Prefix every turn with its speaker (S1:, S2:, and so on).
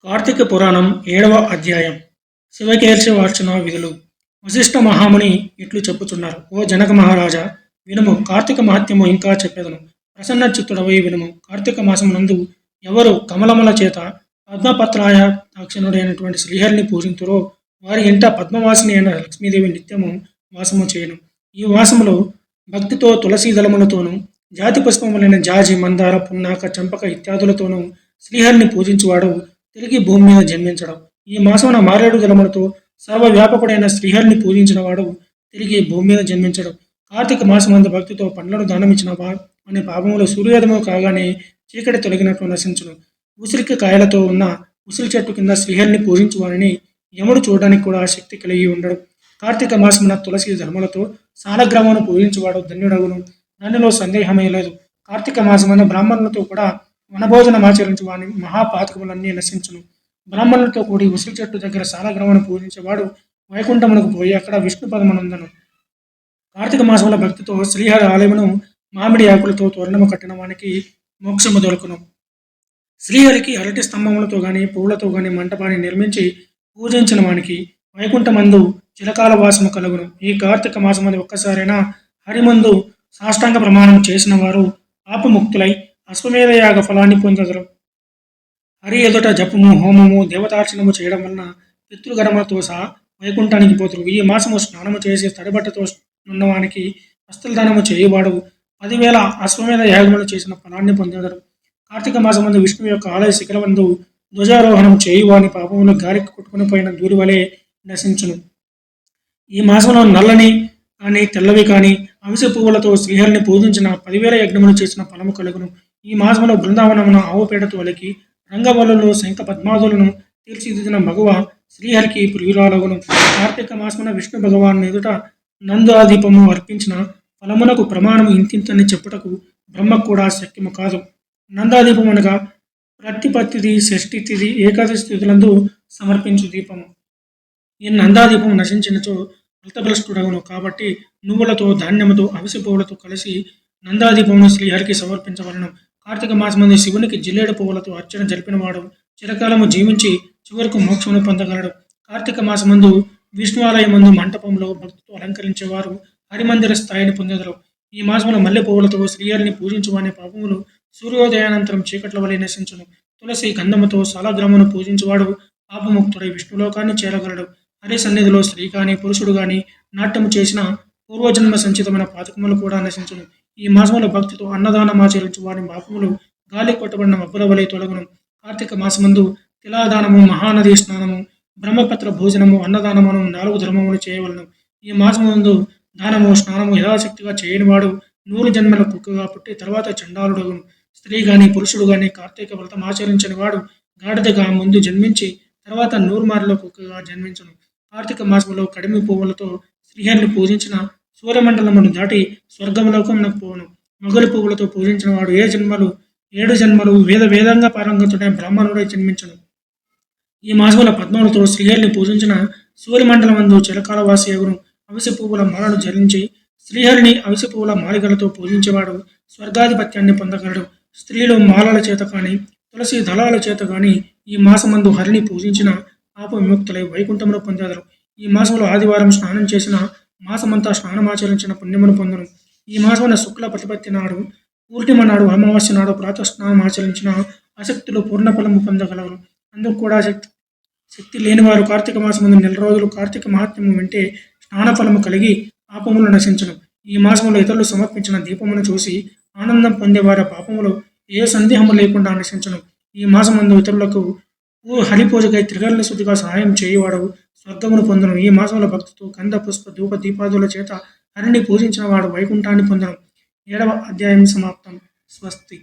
S1: కార్తీక పురాణం 7వ అధ్యాయం శివకేశవార్చన విధులు. వశిష్ఠ మహాముని ఇట్లు చెప్పుచున్నారు. ఓ జనక మహారాజా, వినుము. కార్తీక మహత్యము ఇంకా చెప్పెదను. ప్రసన్న చిత్తుడవై వినుము. కార్తీక మాసమునందు ఎవరు కమలముల చేత పద్మపత్రాయ దాక్షిణుడైనటువంటి శ్రీహరిని పూజింతురో వారి ఇంట పద్మవాసిని అయిన లక్ష్మీదేవి నిత్యము వాసము చేయను. ఈ వాసములో భక్తితో తులసీ దళములతోనూ జాతి పుష్పములైన జాజి, మందార, పున్నాక, చంపక ఇత్యాదులతోనూ శ్రీహరిని పూజించువాడు తిరిగి భూమి మీద జన్మించడం. ఈ మాసమున మారేడు జలములతో సర్వవ్యాపకుడైన శ్రీహరిని పూజించిన వాడు తిరిగి భూమి మీద జన్మించడం. కార్తీక మాసమందు భక్తితో పండ్లను దానమిచ్చిన అనే పాపములు సూర్యోదయము కాగానే చీకటి తొలగినట్లు నశించును. ఉసిరికి కాయలతో ఉన్న ఉసిరి చెట్టు కింద శ్రీహరిని పూజించు వారిని యముడు చూడడానికి కూడా శక్తి కలిగి ఉండడు. కార్తీక మాసమున తులసి ధర్మలతో సాలగ్రామను పూజించువాడు ధన్యుడగును. దానిలో సందేహమే లేదు. కార్తీక మాసమున బ్రాహ్మణులతో కూడా వనభోజనమాచరించు వాని మహాపాతకములన్నీ నశించును. బ్రాహ్మణులతో కూడి ఉసిరి చెట్టు దగ్గర సాలగ్రామను పూజించేవాడు వైకుంఠమునకు పోయి అక్కడ విష్ణు పదమునందను. కార్తీక మాసముల భక్తితో శ్రీహరి ఆలయమును మామిడి ఆకులతో తోరణము కట్టిన వానికి మోక్షము దొరుకును. శ్రీహరికి అరటి స్తంభములతో గాని పువ్వులతో గాని మంటపాన్ని నిర్మించి పూజించిన వానికి వైకుంఠమందు చిరకాల వాసము కలుగును. ఈ కార్తీక మాసమందు ఒక్కసారైనా హరిమందు సాష్టాంగ ప్రమాణం చేసిన వారు పాపముక్తులై అశ్వమేధ యాగ ఫలాన్ని పొందెదరు. హరి ఎదుట జపము, హోమము, దేవతార్చనము చేయడం వలన పితృగణములతో సహా వైకుంఠానికి పోతురు. ఈ మాసము స్నానము చేసి తడిబట్టతో ఉన్నవానికి వస్త్రదానము చేయువాడు 10,000 అశ్వమేధ యాగములు చేసిన ఫలాన్ని పొందెదరు. కార్తీక మాసమందు విష్ణువు యొక్క ఆలయ శిఖరమందు ధ్వజారోహణం చేయువాని పాపములు గాలికి కొట్టుకుని పోయిన దూరి వలె నశించును. ఈ మాసంలో నల్లని కానీ తెల్లవి కానీ అవిసె పువ్వులతో శ్రీహరిని పూజించిన 10,000 యజ్ఞములు చేసిన ఫలము కలుగును. ఈ మాసంలో బృందావనమున ఆవు పేడతో అలికి రంగవల్లులు శంఖ పద్మాదులను తీర్చిదిద్దిన మగువ శ్రీహరికి ప్రియురాలగును. కార్తీక మాసమున విష్ణు భగవాను ఎదుట నందాదీపము అర్పించిన ఫలమునకు ప్రమాణము ఇంతింతని చెప్పుటకు బ్రహ్మకు కూడా శక్యము కాదు. నందాదీపం అనగా ప్రతిపత్తిది, షష్ఠి తిథి, ఏకాదశి తిథులందు సమర్పించు దీపము. ఈ నందాదీపం నశించినచో ఫలితభ్రష్టుడగును. కాబట్టి నువ్వులతో, ధాన్యముతో, అవిసె పువ్వులతో కలిసి నందాదీపమును శ్రీహరికి సమర్పించవలను. కార్తీక మాసమందు శివునికి జిల్లేడు పువ్వులతో అర్చన జరిపినవాడు చిరకాలము జీవించి చివరకు మోక్షమును పొందగలడు. కార్తీక మాసమందు విష్ణువాలయమందు మంటపంలో భక్తితో అలంకరించేవారు హరిమందిర స్థాయిని పొందెదరు. ఈ మాసంలో మల్లె పువ్వులతో శ్రీహరిని పూజించువాని పాపములు సూర్యోదయానంతరం చీకట్ల వలె నశించును. తులసి గంధముతో సాలగ్రామను పూజించువాడు పాపముక్తుడై విష్ణులోకాన్ని చేరగలడు. హరి సన్నిధిలో స్త్రీ కానీ పురుషుడు కానీ నాట్యము చేసిన పూర్వజన్మ సంచితమైన పాతకములు కూడా నశించును. ఈ మాసంలో భక్తితో అన్నదానమాచరించు వారి పాపములు గాలి కొట్టబడిన మబ్బుల వలె తొలగును. కార్తీక మాసమందు తిలాదానము, మహానది స్నానము, బ్రహ్మపత్ర భోజనము, అన్నదానమును 4 ధర్మములు చేయవలను. ఈ మాసమందు దానము, స్నానము యథాశక్తిగా చేయనివాడు 100 జన్మల కుక్కగా పుట్టి తర్వాత చండాలుడగును. స్త్రీ గాని పురుషుడు గాని కార్తీక వ్రతం ఆచరించని వాడు గాడిదగా ముందు జన్మించి తర్వాత 100 మార్లు కుక్కగా జన్మించును. కార్తీక మాసంలో కడిమి పువ్వులతో శ్రీహరిని పూజించిన సూర్యమండలమును దాటి స్వర్గములోకమునకు పోవును. మొగలి పువ్వులతో పూజించిన వాడు 7 జన్మలు వేదంగా పారంగతుడై బ్రాహ్మణుడై జన్మించును. ఈ మాసముల పద్మములతో శ్రీహరిని పూజించిన సూర్యమండలమందు చిరకాల వాసి అగును. అవిసె పువ్వుల మాలను ధరించి శ్రీహరిని అవిసె పువ్వుల మాలికలతో పూజించేవాడు స్వర్గాధిపత్యాన్ని పొందగలడు. స్త్రీలు మాలల చేత కానీ తులసి దళాల చేత కానీ ఈ మాసమందు హరిని పూజించిన పాప విముక్తులై వైకుంఠమును పొందెదరు. ఈ మాసంలో ఆదివారం స్నానం చేసిన మాసమంతా స్నానమాచరించిన పుణ్యమును పొందును. ఈ మాసమున శుక్ల ప్రతిపత్తి నాడు, పూర్ణిమ నాడు, అమావాస్య నాడు ప్రాతఃస్నానం ఆచరించిన ఆసక్తులు పూర్ణ ఫలము పొందగలరు. అందుకు కూడా శక్తి లేనివారు కార్తీక మాసమందు 4 రోజులు కార్తీక మహాత్మ్యము వింటే స్నాన ఫలము కలిగి పాపములు నశించును. ఈ మాసంలో ఇతరులు సమర్పించిన దీపమును చూసి ఆనందం పొందేవారి పాపములు ఏ సందేహము లేకుండా నశించును. ఈ మాసమందు ఇతరులకు హరిపూజకై త్రికరణ శుద్ధిగా సహాయం చేయువాడు స్వర్గమును పొందను. ఈ మాసంలో భక్తితో గంధ, పుష్ప, ధూప, దీపాదుల చేత హరిని పూజించిన వాడు వైకుంఠాన్ని పొందను. 7వ అధ్యాయం సమాప్తం. స్వస్తి.